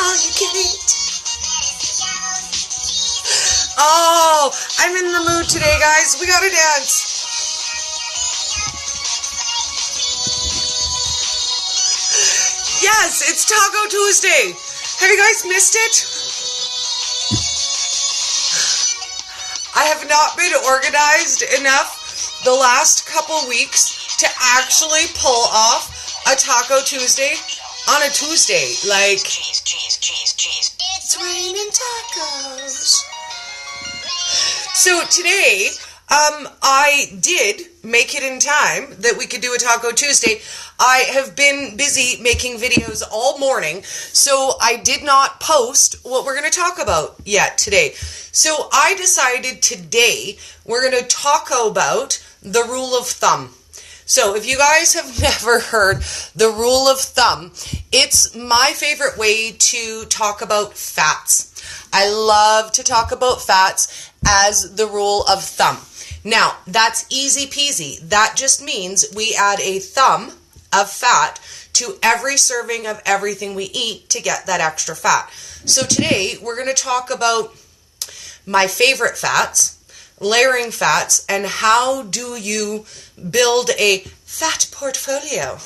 all you can eat. Oh, I'm in the mood today, guys. We gotta dance. Yes, it's Taco Tuesday. Have you guys missed it? I have not been organized enough the last couple weeks to actually pull off a Taco Tuesday on a Tuesday. Like, cheese. It's raining tacos. So today, I did make it in time that we could do a Taco Tuesday. I have been busy making videos all morning, so I did not post what we're going to talk about yet today. So I decided today we're going to talk about the rule of thumb. So if you guys have never heard the rule of thumb, it's my favorite way to talk about fats. I love to talk about fats as the rule of thumb. Now, that's easy peasy. That just means we add a thumb of fat to every serving of everything we eat to get that extra fat. So today, we're going to talk about my favorite fats, layering fats, and how do you build a fat portfolio.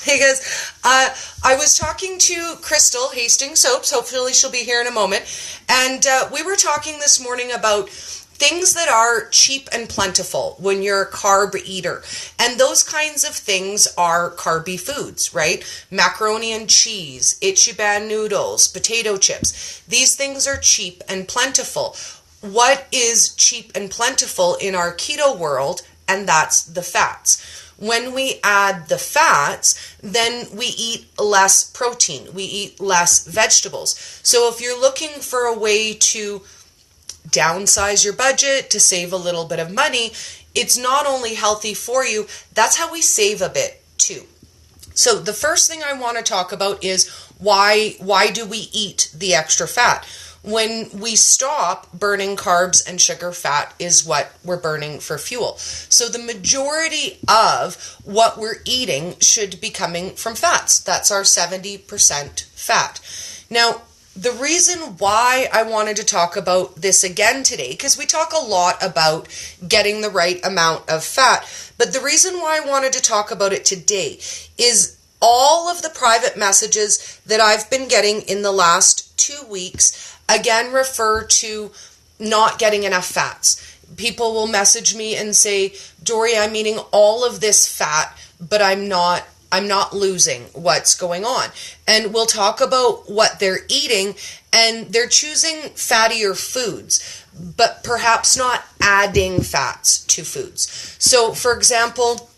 Because I was talking to Crystal Hastings Soaps, hopefully she'll be here in a moment, and we were talking this morning about things that are cheap and plentiful when you're a carb eater. And those kinds of things are carby foods, right? Macaroni and cheese, Ichiban noodles, potato chips. These things are cheap and plentiful. What is cheap and plentiful in our keto world? And that's the fats. When we add the fats, then we eat less protein. We eat less vegetables. So if you're looking for a way to downsize your budget, to save a little bit of money, it's not only healthy for you, that's how we save a bit too. So the first thing I want to talk about is why do we eat the extra fat? When we stop burning carbs and sugar, fat is what we're burning for fuel. So the majority of what we're eating should be coming from fats. That's our 70% fat. Now, the reason why I wanted to talk about this again today, because we talk a lot about getting the right amount of fat, but the reason why I wanted to talk about it today is all of the private messages that I've been getting in the last 2 weeks, again, refer to not getting enough fats. People will message me and say, Dory, I'm eating all of this fat, but I'm not losing. What's going on? And we'll talk about what they're eating, and they're choosing fattier foods, but perhaps not adding fats to foods. So, for example,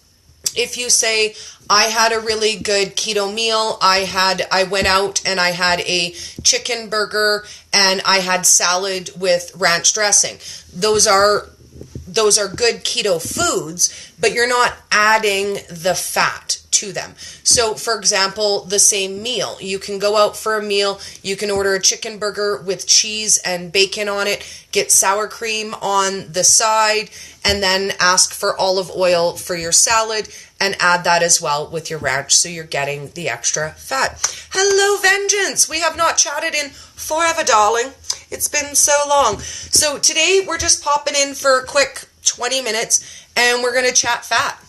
if you say, I had a really good keto meal, I went out and I had a chicken burger and I had salad with ranch dressing. Those are good keto foods, but you're not adding the fat to them. So, for example, the same meal. You can go out for a meal, you can order a chicken burger with cheese and bacon on it, get sour cream on the side, and then ask for olive oil for your salad, and add that as well with your ranch, so you're getting the extra fat. Hello, Vengeance! We have not chatted in forever, darling. It's been so long. So today we're just popping in for a quick 20 minutes, and we're going to chat fat.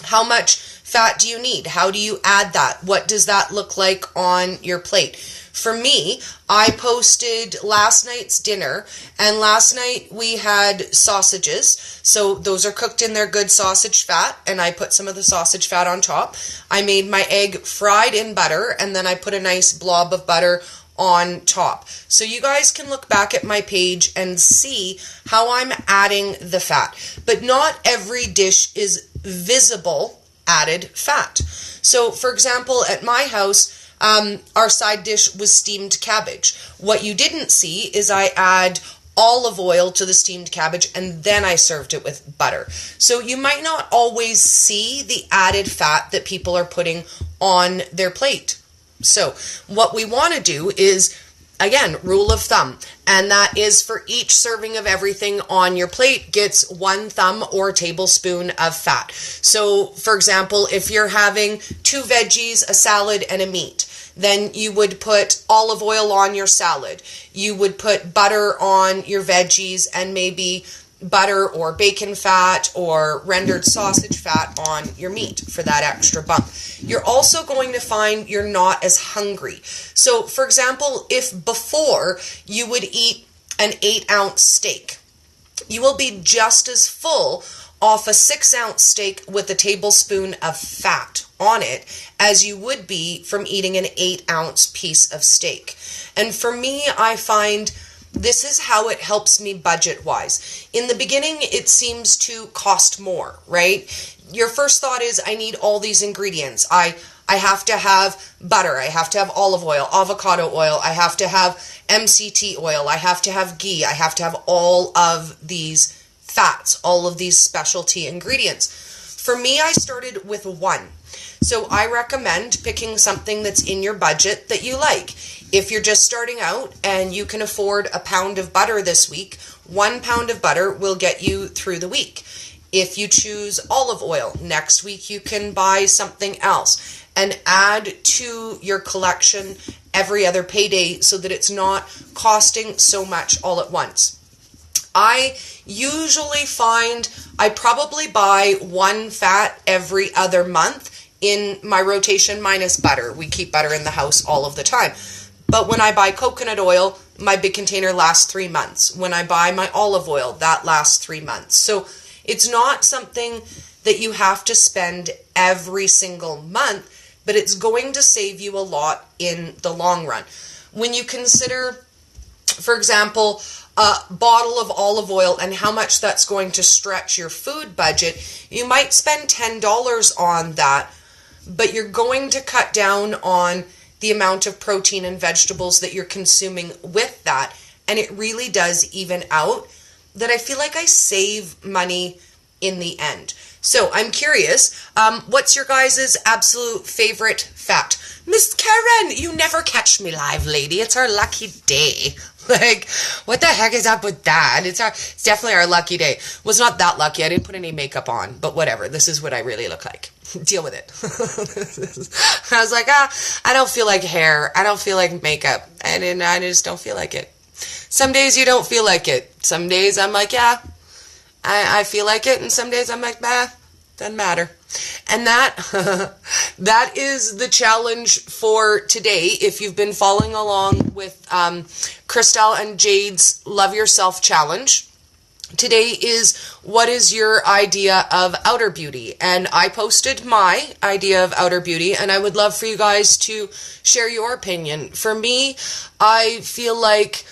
How much fat do you need? How do you add that? What does that look like on your plate? For me, I posted last night's dinner, and last night we had sausages. So those are cooked in their good sausage fat, and I put some of the sausage fat on top. I made my egg fried in butter, and then I put a nice blob of butter on top. So you guys can look back at my page and see how I'm adding the fat. But not every dish is visible added fat. So for example, at my house, our side dish was steamed cabbage. What you didn't see is I add olive oil to the steamed cabbage, and then I served it with butter. So you might not always see the added fat that people are putting on their plate. So what we want to do is, again, rule of thumb, and that is for each serving of everything on your plate gets 1 thumb or tablespoon of fat. So, for example, if you're having 2 veggies, a salad, and a meat, then you would put olive oil on your salad. You would put butter on your veggies and maybe butter or bacon fat or rendered sausage fat on your meat for that extra bump. You're also going to find you're not as hungry. So, for example, if before you would eat an 8-ounce steak, you will be just as full off a 6-ounce steak with a tablespoon of fat on it as you would be from eating an 8-ounce piece of steak. And for me, I find this is how it helps me budget-wise. In the beginning, it seems to cost more, right? Your first thought is, I need all these ingredients. I have to have butter. I have to have olive oil, avocado oil. I have to have MCT oil. I have to have ghee. I have to have all of these fats, all of these specialty ingredients. For me, I started with one. So I recommend picking something that's in your budget that you like. If you're just starting out and you can afford a pound of butter this week, 1 pound of butter will get you through the week. If you choose olive oil, next week you can buy something else and add to your collection every other payday so that it's not costing so much all at once. I usually find I probably buy one fat every other month in my rotation minus butter. We keep butter in the house all of the time. But when I buy coconut oil, my big container lasts 3 months. When I buy my olive oil, that lasts 3 months. So it's not something that you have to spend every single month, but it's going to save you a lot in the long run. When you consider, for example, a bottle of olive oil and how much that's going to stretch your food budget, you might spend $10 on that, but you're going to cut down on the amount of protein and vegetables that you're consuming with that. And it really does even out that I feel like I save money in the end. So I'm curious, what's your guys' absolute favorite fat? Miss Karen, you never catch me live, lady. It's our lucky day. Like, what the heck is up with that? It's definitely our lucky day. Well, it's not that lucky. I didn't put any makeup on, but whatever. This is what I really look like. Deal with it. I was like, I don't feel like hair. I don't feel like makeup. And I just don't feel like it. Some days you don't feel like it. Some days I'm like, yeah, I feel like it. And some days I'm like, bah, doesn't matter. And that is the challenge for today. If you've been following along with Christelle and Jade's Love Yourself Challenge, today is what is your idea of outer beauty? And I posted my idea of outer beauty, and I would love for you guys to share your opinion. For me, I feel like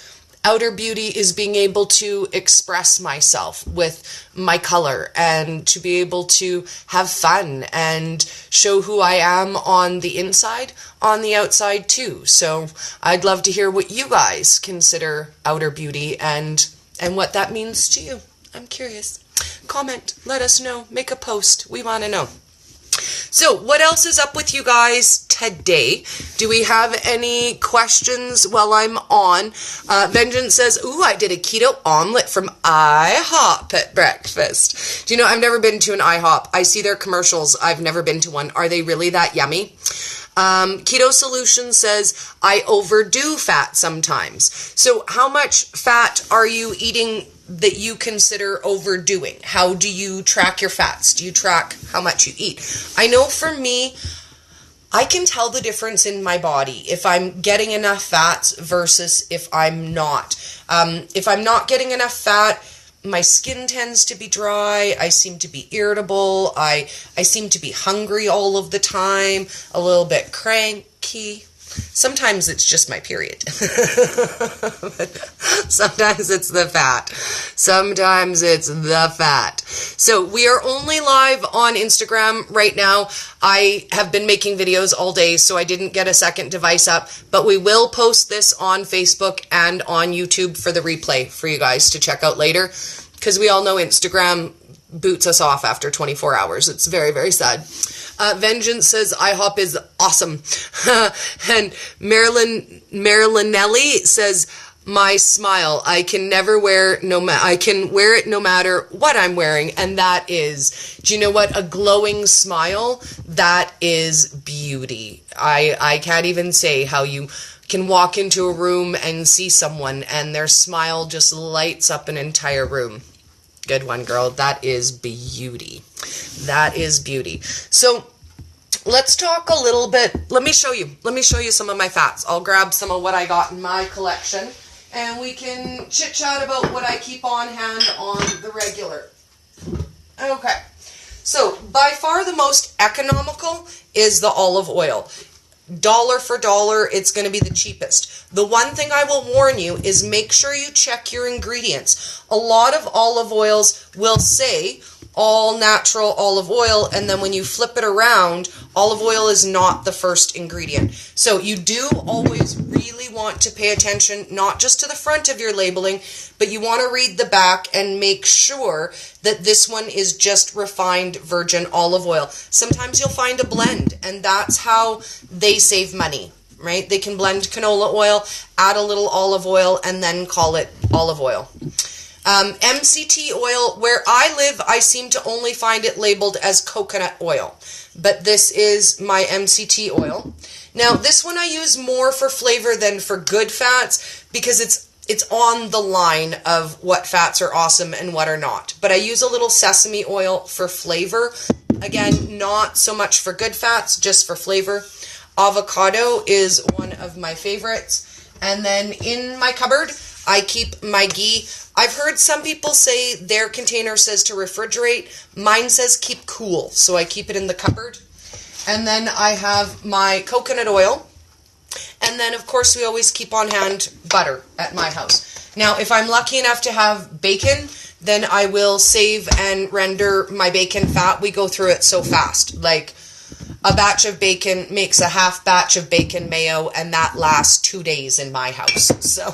outer beauty is being able to express myself with my color and to be able to have fun and show who I am on the inside, on the outside too. So I'd love to hear what you guys consider outer beauty and what that means to you. I'm curious. Comment, let us know, make a post. We want to know. So what else is up with you guys today? Do we have any questions while I'm on? Vengeance says, ooh, I did a keto omelet from IHOP at breakfast. Do you know, I've never been to an IHOP. I see their commercials. I've never been to one. Are they really that yummy? Keto Solution says, I overdo fat sometimes. So how much fat are you eating that you consider overdoing? How do you track your fats? Do you track how much you eat? I know for me, I can tell the difference in my body if I'm getting enough fats versus if I'm not. If I'm not getting enough fat, my skin tends to be dry. I seem to be irritable. I seem to be hungry all of the time, a little bit cranky. Sometimes it's just my period. Sometimes it's the fat. Sometimes it's the fat. So we are only live on Instagram right now. I have been making videos all day, so I didn't get a second device up, but we will post this on Facebook and on YouTube for the replay for you guys to check out later, because we all know Instagram boots us off after 24 hours. It's very, very sad. Vengeance says IHOP is awesome. And Marilynelli says, my smile. I can never wear I can wear it no matter what I'm wearing, and that is, do you know what? A glowing smile, that is beauty. I can't even say how you can walk into a room and see someone and their smile just lights up an entire room. Good one, girl. That is beauty. That is beauty. So let's talk a little bit. Let me show you some of my fats. I'll grab some of what I got in my collection, and we can chit chat about what I keep on hand on the regular. Okay. So by far the most economical is the olive oil. Dollar for dollar, it's going to be the cheapest. The one thing I will warn you is make sure you check your ingredients. A lot of olive oils will say all natural olive oil, and then when you flip it around, olive oil is not the first ingredient. So you do always really want to pay attention, not just to the front of your labeling, but you want to read the back and make sure that this one is just refined virgin olive oil. Sometimes you'll find a blend, and that's how they save money, right? They can blend canola oil, add a little olive oil, and then call it olive oil. MCT oil, where I live, I seem to only find it labeled as coconut oil, but this is my MCT oil. Now, this one I use more for flavor than for good fats because it's on the line of what fats are awesome and what are not. But I use a little sesame oil for flavor. Again, not so much for good fats, just for flavor. Avocado is one of my favorites. And then in my cupboard, I keep my ghee. I've heard some people say their container says to refrigerate. Mine says keep cool, so I keep it in the cupboard. And then I have my coconut oil. And then, of course, we always keep on hand butter at my house. Now, if I'm lucky enough to have bacon, then I will save and render my bacon fat. We go through it so fast. Like, a batch of bacon makes a half batch of bacon mayo, and that lasts 2 days in my house. So,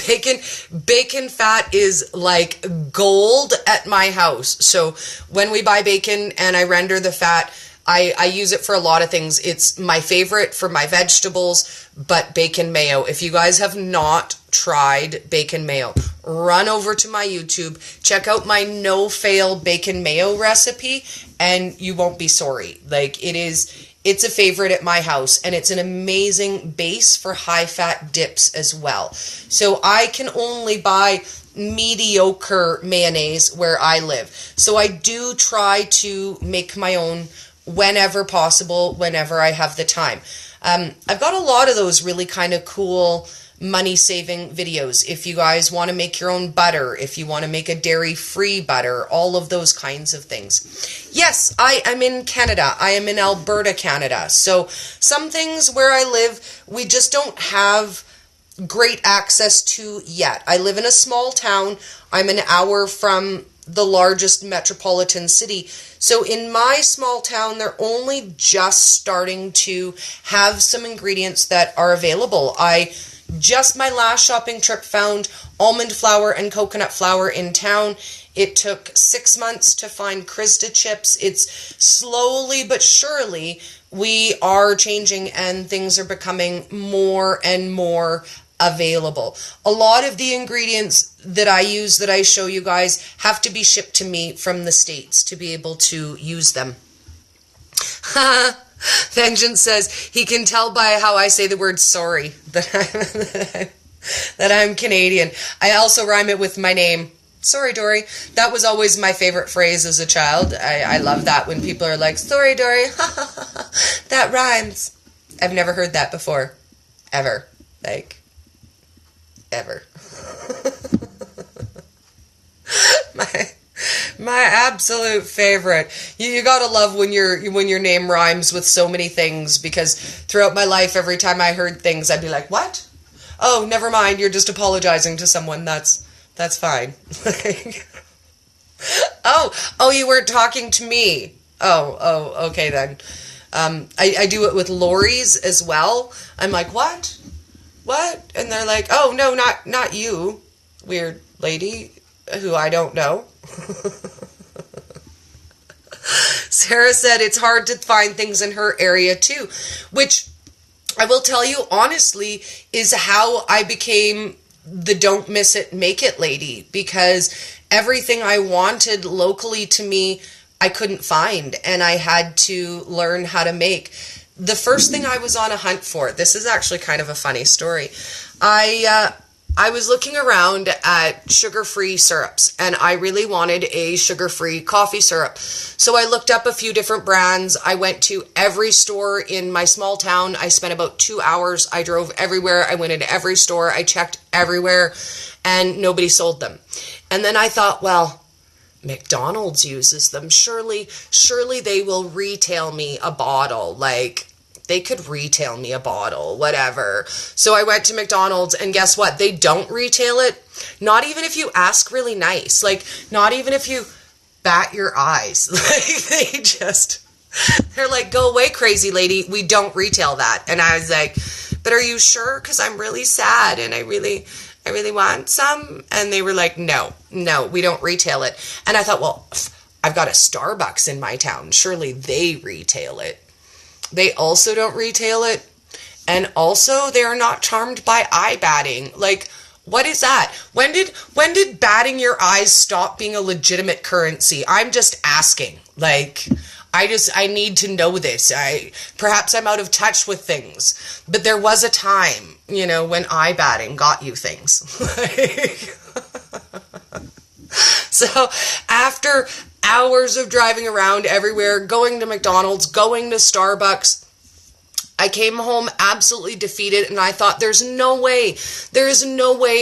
bacon fat is like gold at my house. So, when we buy bacon and I render the fat, I use it for a lot of things. It's my favorite for my vegetables, but bacon mayo. If you guys have not tried bacon mayo, run over to my YouTube, check out my no-fail bacon mayo recipe, and you won't be sorry. Like, it's a favorite at my house, and it's an amazing base for high-fat dips as well. So I can only buy mediocre mayonnaise where I live. So I do try to make my own whenever possible, whenever I have the time. I've got a lot of those really kind of cool money-saving videos. If you guys want to make your own butter, if you want to make a dairy-free butter, all of those kinds of things. Yes, I am in Canada. I am in Alberta, Canada. So some things where I live, we just don't have great access to yet. I live in a small town. I'm an hour from the largest metropolitan city. So in my small town, they're only just starting to have some ingredients that are available. I just my last shopping trip found almond flour and coconut flour in town. It took 6 months to find Krista chips. It's slowly but surely we are changing and things are becoming more and more available. A lot of the ingredients that I use, that I show you guys, have to be shipped to me from the States to be able to use them. Vengeance says he can tell by how I say the word sorry that I'm Canadian. I also rhyme it with my name. Sorry, Dory. That was always my favorite phrase as a child. I love that when people are like, sorry, Dory. That rhymes. I've never heard that before. Ever. Like, ever. my absolute favorite. You gotta love when your name rhymes with so many things, because throughout my life, every time I heard things, I'd be like, what? Oh, never mind, you're just apologizing to someone. That's fine. Oh, you weren't talking to me. Oh, okay then. I do it with lorries as well. I'm like, what? And they're like, oh, no, not you, weird lady who I don't know. Sarah said it's hard to find things in her area too, which I will tell you honestly, is how I became the don't miss it, make it lady, because everything I wanted locally to me, I couldn't find, and I had to learn how to make. The first thing I was on a hunt for, this is actually kind of a funny story. I was looking around at sugar-free syrups, and I really wanted a sugar-free coffee syrup. So I looked up a few different brands. I went to every store in my small town. I spent about 2 hours. I drove everywhere. I went into every store. I checked everywhere, and nobody sold them. And then I thought, well, McDonald's uses them. Surely they will retail me a bottle. Like, they could retail me a bottle, whatever. So I went to McDonald's, and guess what? They don't retail it. Not even if you ask really nice. Like, not even if you bat your eyes. Like, they're like, go away, crazy lady. We don't retail that. And I was like, but are you sure? Because I'm really sad, and I really want some. And they were like, no, we don't retail it. And I thought, well, I've got a Starbucks in my town. Surely they retail it. They also don't retail it. And also, they are not charmed by eye batting. Like, what is that? When did batting your eyes stop being a legitimate currency? I'm just asking. Like, I need to know this. Perhaps I'm out of touch with things. But there was a time, when eye batting got you things. So, after hours of driving around everywhere, going to McDonald's, going to Starbucks, I came home absolutely defeated, and I thought, there is no way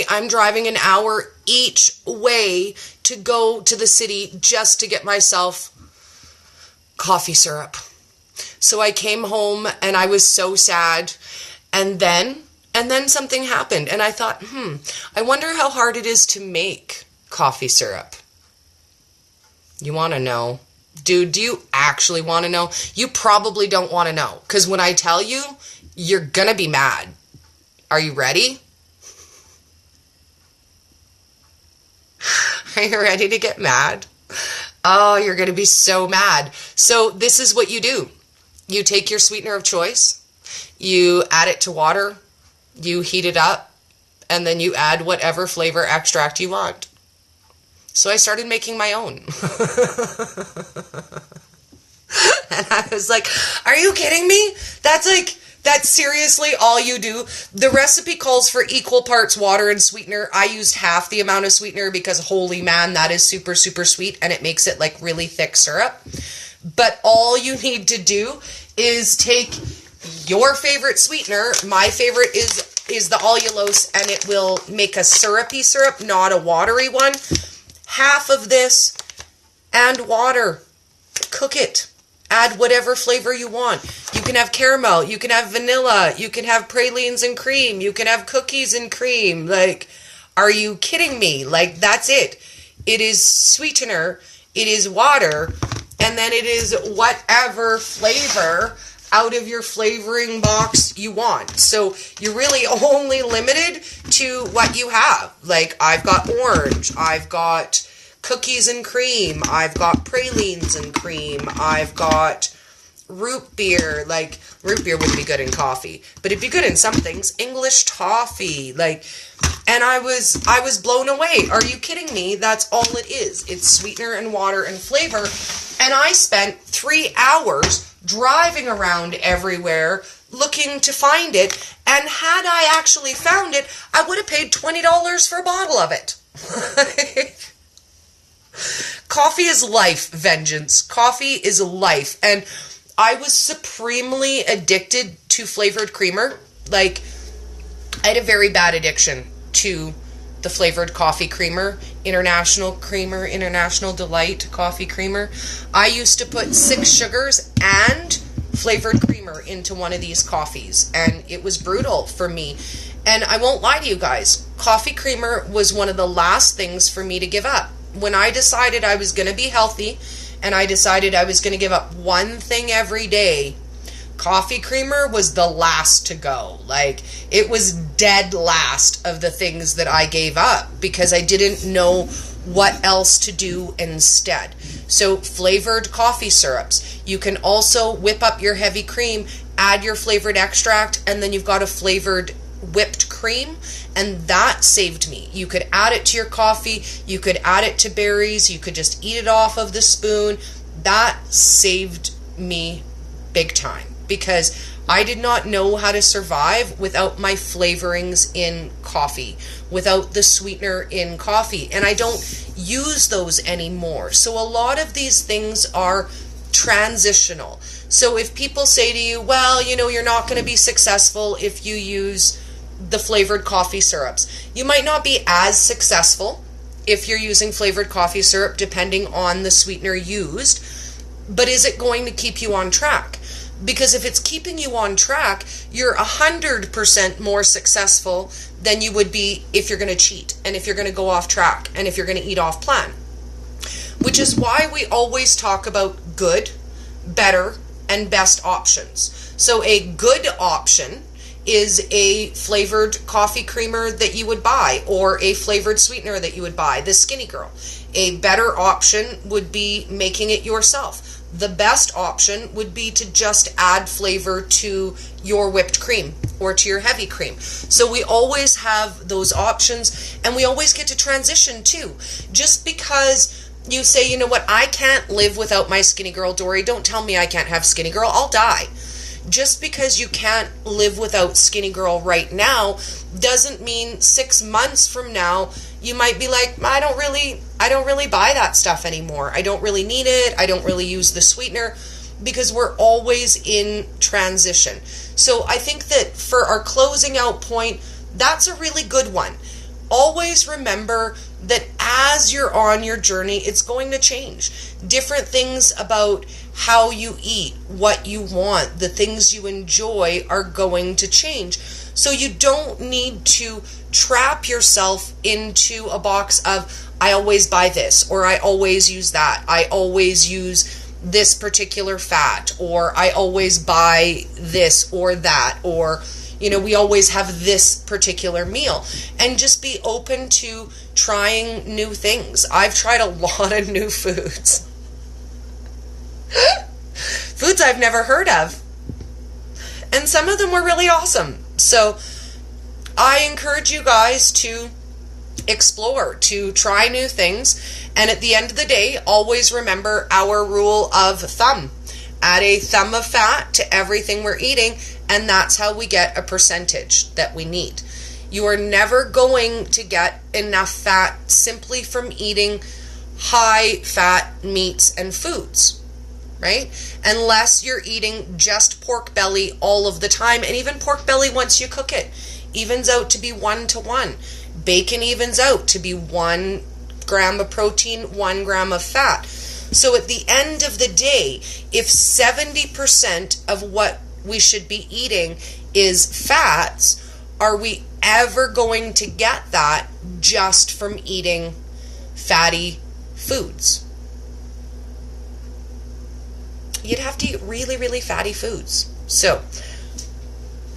I'm driving an hour each way to go to the city just to get myself coffee syrup. So I came home, and I was so sad, and then something happened, and I thought, I wonder how hard it is to make coffee syrup. You want to know? Dude, do you actually want to know? You probably don't want to know, because when I tell you, you're gonna be mad. Are you ready? Are you ready to get mad? Oh, you're gonna be so mad. So this is what you do. You take your sweetener of choice, you add it to water, you heat it up, and then you add whatever flavor extract you want. So I started making my own. And I was like, are you kidding me? That's seriously all you do? The recipe calls for equal parts water and sweetener. I used half the amount of sweetener because, holy man, that is super, super sweet, and it makes it like really thick syrup. But all you need to do is take your favorite sweetener. My favorite is the allulose, and it will make a syrupy syrup, not a watery one. Half of this and water. Cook it. Add whatever flavor you want. You can have caramel. You can have vanilla. You can have pralines and cream. You can have cookies and cream. Like, are you kidding me? Like, that's it. It is sweetener. It is water. And then it is whatever flavor out of your flavoring box you want. So you're really only limited to what you have. Like, I've got orange, I've got cookies and cream, I've got pralines and cream, I've got root beer. Like, root beer would be good in coffee, but it'd be good in some things. English toffee, like, and I was blown away. Are you kidding me? That's all it is. It's sweetener and water and flavor. And I spent 3 hours driving around everywhere looking to find it, and had I actually found it, I would have paid $20 for a bottle of it. Coffee is life, Vengeance. Coffee is life. And I was supremely addicted to flavored creamer. Like, I had a very bad addiction to the flavored coffee creamer, International Delight coffee creamer. I used to put 6 sugars and flavored creamer into one of these coffees, and it was brutal for me. And I won't lie to you guys, coffee creamer was one of the last things for me to give up. When I decided I was going to be healthy, and I decided I was going to give up one thing every day, coffee creamer was the last to go. Like, it was dead last of the things that I gave up because I didn't know what else to do instead. So flavored coffee syrups. You can also whip up your heavy cream, add your flavored extract, and then you've got a flavored whipped cream, and that saved me. You could add it to your coffee, you could add it to berries, you could just eat it off of the spoon. That saved me big time, because I did not know how to survive without my flavorings in coffee, without the sweetener in coffee, and I don't use those anymore. So a lot of these things are transitional. So if people say to you, well, you're not going to be successful if you use the flavored coffee syrups, you might not be as successful if you're using flavored coffee syrup, depending on the sweetener used, but is it going to keep you on track? Because if it's keeping you on track, you're 100% more successful than you would be if you're going to cheat, and if you're going to go off track, and if you're going to eat off plan. Which is why we always talk about good, better, and best options. So a good option is a flavored coffee creamer that you would buy, or a flavored sweetener that you would buy, the Skinny Girl. A better option would be making it yourself. The best option would be to just add flavor to your whipped cream or to your heavy cream. So we always have those options, and we always get to transition too. Just because you say, you know what, I can't live without my Skinny Girl, Dory, don't tell me I can't have Skinny Girl, I'll die. Just because you can't live without Skinny Girl right now doesn't mean 6 months from now you might be like, I don't really buy that stuff anymore. I don't really need it. I don't really use the sweetener, because we're always in transition. So I think that for our closing out point, that's a really good one. Always remember that as you're on your journey, it's going to change. Different things about how you eat, what you want, the things you enjoy are going to change. So you don't need to trap yourself into a box of, I always buy this, or I always use that, I always use this particular fat, or I always buy this or that, or we always have this particular meal. And just be open to trying new things. I've tried a lot of new foods. Foods I've never heard of. And some of them were really awesome. So I encourage you guys to explore, to try new things. And at the end of the day, always remember our rule of thumb. Add a thumb of fat to everything we're eating, and that's how we get a percentage that we need. You are never going to get enough fat simply from eating high fat meats and foods, right? Unless you're eating just pork belly all of the time. And even pork belly, once you cook it, evens out to be 1-to-1. Bacon evens out to be 1 gram of protein, 1 gram of fat. So at the end of the day, if 70% of what we should be eating is fats, are we ever going to get that just from eating fatty foods? You'd have to eat really, really fatty foods. So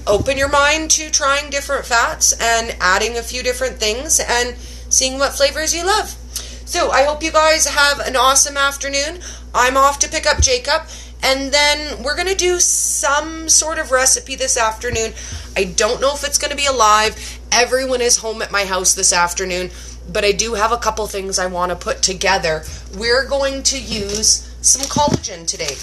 open your mind to trying different fats and adding a few different things and seeing what flavors you love. So I hope you guys have an awesome afternoon. I'm off to pick up Jacob, and then we're going to do some sort of recipe this afternoon. I don't know if it's going to be alive. Everyone is home at my house this afternoon, but I do have a couple things I want to put together. We're going to use some collagen today.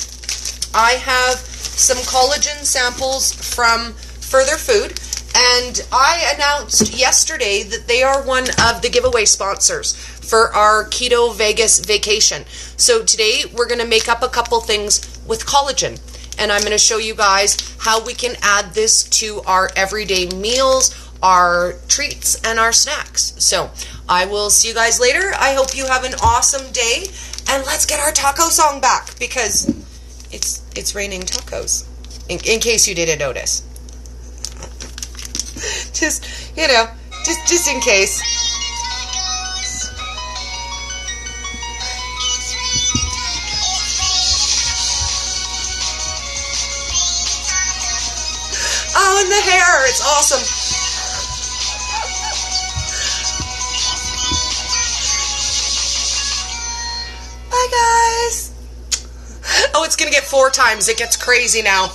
I have some collagen samples from Further Food, and I announced yesterday that they are one of the giveaway sponsors for our Keto Vegas vacation. So today we're going to make up a couple things with collagen, and I'm going to show you guys how we can add this to our everyday meals, our treats, and our snacks. So I will see you guys later. I hope you have an awesome day, and let's get our taco song back, because it's raining tacos, in case you didn't notice. just in case. Oh, and the hair, it's awesome. Bye, guys. Oh, it's going to get 4 times. It gets crazy now.